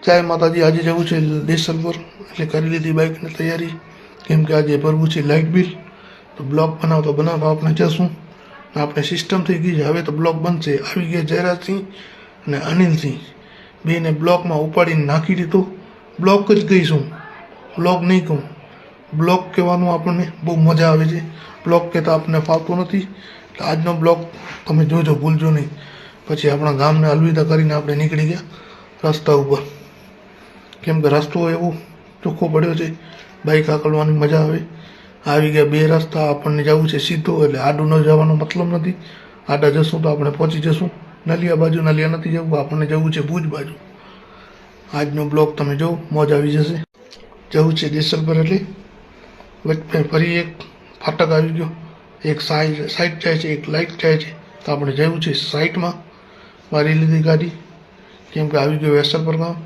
જય માતાજી। આજે જવું છે દેસલપર, એટલે કરી લીધી બાઇકની તૈયારી, કેમ કે આજે ભરવું છે લાઇટ બિલ। તો બ્લોગ બનાવતા આપણે જશું। આપણે સિસ્ટમ થઈ ગઈ છે, હવે તો બ્લોગ બનશે। આવી ગયા જયરાજસિંહ અને અનિલસિંહ, બેને બ્લોગમાં ઉપાડીને નાખી દીધો। બ્લોગ જ કહીશું, બ્લોગ નહીં કહું। બ્લોગ કહેવાનું આપણને બહુ મજા આવે છે, બ્લોગ કહેતા આપણને ફાવતું નથી। એટલે આજનો બ્લોગ તમે જોજો, ભૂલજો નહીં। પછી આપણા ગામને અલવિદા કરીને આપણે નીકળી ગયા રસ્તા ઉપર, કેમ કે રસ્તો એવો ચોખ્ખો પડ્યો છે, બાઇક હાંકલવાની મજા આવે। આવી ગયા બે રસ્તા, આપણને જવું છે સીધો, એટલે આડું ન જવાનો મતલબ નથી। આડા જશું તો આપણે પહોંચી જશું નલિયા બાજુ। નલિયા નથી જવું, આપણને જવું છે ભુજ બાજુ। આજનો બ્લોગ તમે જો, મોજ આવી જશે। જવું છે દેસલપર, એટલે વચ્ચે ફરી એક ફાટક આવી ગયો, એક સાઈડ જાય છે, એક લાઇટ જાય છે। તો આપણે જવું છે સાઈડમાં, મારી લીધી ગાડી, કેમ કે આવી ગયો વેસલપર ગામ।